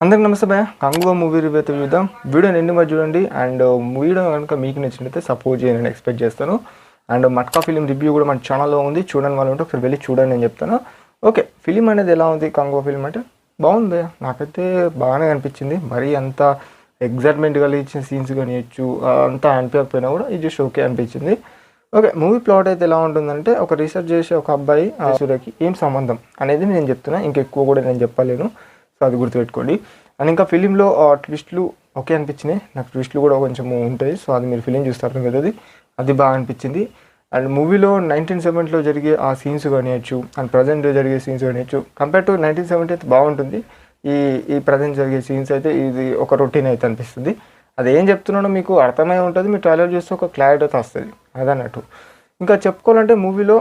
అందరికి నమస్తే భయ్య. కంగువ మూవీ రివ్యూ అయితే చూద్దాం. వీడియోని ఎన్ని మరి చూడండి. అండ్ వీడియో కనుక మీకు నచ్చినట్లయితే సపోర్ట్ చేయండి నేను ఎక్స్పెక్ట్ చేస్తాను. అండ్ మట్కా ఫిలిం రివ్యూ కూడా మన ఛానల్లో ఉంది, చూడండి వాళ్ళు ఉంటే ఒకసారి వెళ్ళి చూడండి నేను చెప్తాను. ఓకే, ఫిలిం అనేది ఎలా ఉంది? కంగువ ఫిలిం అంటే బాగుంది భయ్య, నాకైతే బాగానే అనిపించింది. మరీ అంత ఎగ్జైట్మెంట్ కలిగించిన సీన్స్ కానియచ్చు, అంతా అనిపించకపోయినా కూడా ఇది జస్ట్ ఓకే అనిపించింది. ఓకే, మూవీ ప్లాట్ అయితే ఎలా ఉంటుందంటే, ఒక రీసెర్చ్ చేసే ఒక అబ్బాయి సూర్యకి ఏం సంబంధం అనేది నేను చెప్తున్నా, ఇంకెక్కువ కూడా నేను చెప్పలేను. సో అది గుర్తుపెట్టుకోండి. అండ్ ఇంకా ఫిలింలో ట్విస్ట్లు ఓకే అనిపించినాయి, నాకు ట్విస్ట్లు కూడా కొంచెం ఉంటాయి. సో అది మీరు ఫిలిం చూస్తారు కదా, అది బాగా అనిపించింది. అండ్ మూవీలో 1970లో జరిగే ఆ సీన్స్ కానియచ్చు, అండ్ ప్రజెంట్ జరిగే సీన్స్ కానియచ్చు, కంపేర్ టు 1970 అయితే బాగుంటుంది. ఈ ప్రజెంట్ జరిగే సీన్స్ అయితే ఇది ఒక రొటీన్ అయితే అనిపిస్తుంది. అది ఏం చెప్తున్నాడో మీకు అర్థమై ఉంటుంది, మీరు ట్రైలర్ చూస్తే ఒక క్లారిటీ అయితే వస్తుంది అదన్నట్టు. ఇంకా చెప్పుకోవాలంటే మూవీలో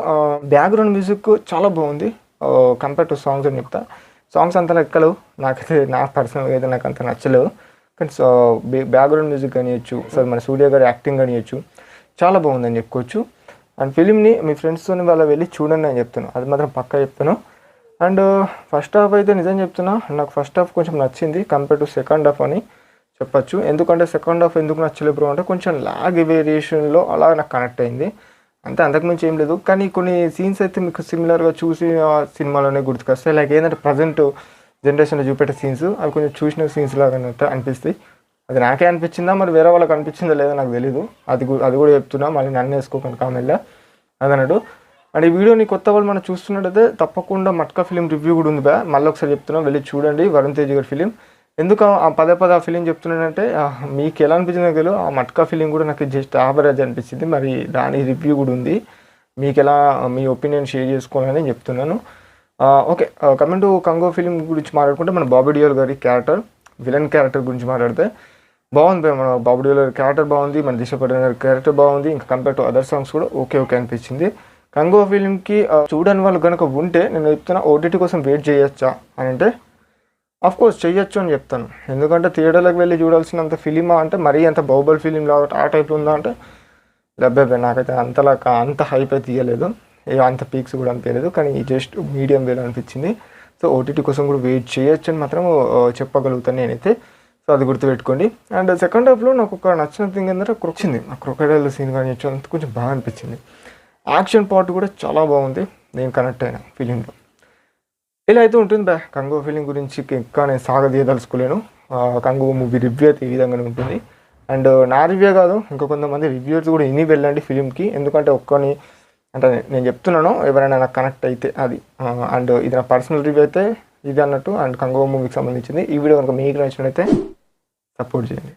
బ్యాక్గ్రౌండ్ మ్యూజిక్ చాలా బాగుంది కంపేర్ టు సాంగ్స్ అని చెప్తా. సాంగ్స్ అంత లెక్కలు నాకైతే, నా పర్సనల్గా అయితే నాకు అంత నచ్చలేవు. కానీ బ్యాక్గ్రౌండ్ మ్యూజిక్ కానియచ్చు, అసలు మన సూర్య గారి యాక్టింగ్ కానియచ్చు చాలా బాగుందని చెప్పుకోవచ్చు. అండ్ ఫిలింని మీ ఫ్రెండ్స్తో వాళ్ళ వెళ్ళి చూడండి అని చెప్తాను, అది మాత్రం పక్కా చెప్తాను. అండ్ ఫస్ట్ హాఫ్ అయితే నిజం చెప్తున్నా, నాకు ఫస్ట్ హాఫ్ కొంచెం నచ్చింది కంపేర్ టు సెకండ్ హాఫ్ అని చెప్పచ్చు. ఎందుకంటే సెకండ్ హాఫ్ ఎందుకు నచ్చలేదు అంటే, కొంచెం లాగ్ వేరియేషన్లో అలా నాకు కనెక్ట్ అయింది అంతే, అంతకుమించి ఏం లేదు. కానీ కొన్ని సీన్స్ అయితే మీకు సిమిలర్గా చూసి ఆ సినిమాలోనే గుర్తుకొస్తాయి. లైక్ ఏంటంటే ప్రజెంట్ జనరేషన్లో చూపెట్టే సీన్స్ అవి కొంచెం చూసిన సీన్స్ లాగా అనిపిస్తాయి. అది నాకే అనిపించిందా, మరి వేరే వాళ్ళకి అనిపించిందా లేదో నాకు తెలీదు. అది కూడా చెప్తున్నా, మళ్ళీ నన్ను వేసుకోకండి కామెంట్లో అదన్నట్టు. అండ్ ఈ వీడియోని కొత్త వాళ్ళు మనం చూస్తున్నట్టయితే తప్పకుండా మట్కా ఫిలిం రివ్యూ కూడా ఉంది మళ్ళీ ఒకసారి చెప్తున్నా, వెళ్ళి చూడండి. వరుణ్ తేజ్ గారి ఫిలిం. ఎందుకు పదే ఆ ఫిలిం చెప్తున్నానంటే, మీకు ఎలా అనిపించిందో తెలియదు, ఆ మట్కా ఫిలిం కూడా నాకు జస్ట్ యావరేజ్ అనిపించింది. మరి దాని రివ్యూ కూడా ఉంది, మీకు ఎలా మీ ఒపీనియన్ షేర్ చేసుకోవాలని చెప్తున్నాను. Okay, coming to Congo film గురించి మాట్లాడుకుంటే, మన బాబీ డియోల్ గారి క్యారెక్టర్, విలన్ క్యారెక్టర్ గురించి మాట్లాడితే బాగుంది. మన బాబీ డియోల్ గారి క్యారెక్టర్ బాగుంది, మన దిశ పటేల్ గారి క్యారెక్టర్ బాగుంది. ఇంకా కంపేర్ టు అదర్ సాంగ్స్ కూడా ఓకే అనిపించింది. కంగో ఫిలింకి చూడని వాళ్ళు కనుక ఉంటే నేను చెప్తున్నా, ఓటీటీ కోసం వెయిట్ చేయొచ్చా అని అంటే కోర్స్ చెయ్యొచ్చు అని చెప్తాను. ఎందుకంటే థియేటర్లకు వెళ్ళి చూడాల్సినంత ఫిలిమా అంటే, మరీ అంత బాహుబలి ఫిలిం లాగా ఆ టైప్లో ఉందా అంటే డబ్బే, నాకైతే అంత హైప్ అయితే తీయలేదు, అంత పీక్స్ కూడా అనిపించలేదు. కానీ జస్ట్ మీడియం వేలో అనిపించింది. సో ఓటీటీ కోసం కూడా వెయిట్ చేయొచ్చు అని మాత్రం చెప్పగలుగుతాను నేనైతే. సో అది గుర్తుపెట్టుకోండి. అండ్ సెకండ్ హాఫ్లో నాకు ఒక నచ్చిన థింగ్ ఏంటంటే, వచ్చింది ఆ క్రొకడైల్ సీన్ కానీ అంత కొంచెం బాగా అనిపించింది. యాక్షన్ పార్ట్ కూడా చాలా బాగుంది, నేను కనెక్ట్ అయినా ఫిలింలో. ఇలా అయితే ఉంటుంది కంగో ఫిలిం గురించి ఇంకా నేను సాగదీయదలుచుకోలేను. కంగో మూవీ రివ్యూ అయితే ఈ విధంగానే ఉంటుంది. అండ్ నా రివ్యూ కాదు, ఇంకా కొంతమంది రివ్యూస్ కూడా ఇని వెళ్ళండి ఫిలింకి. ఎందుకంటే అంటే నేను చెప్తున్నాను, ఎవరైనా నాకు కనెక్ట్ అయితే అది. అండ్ ఇది నా పర్సనల్ రివ్యూ అయితే ఇది అన్నట్టు. అండ్ కంగో మూవీకి సంబంధించింది. ఈ వీడియో కనుక మీకు నచ్చినట్లయితే సపోర్ట్ చేయండి.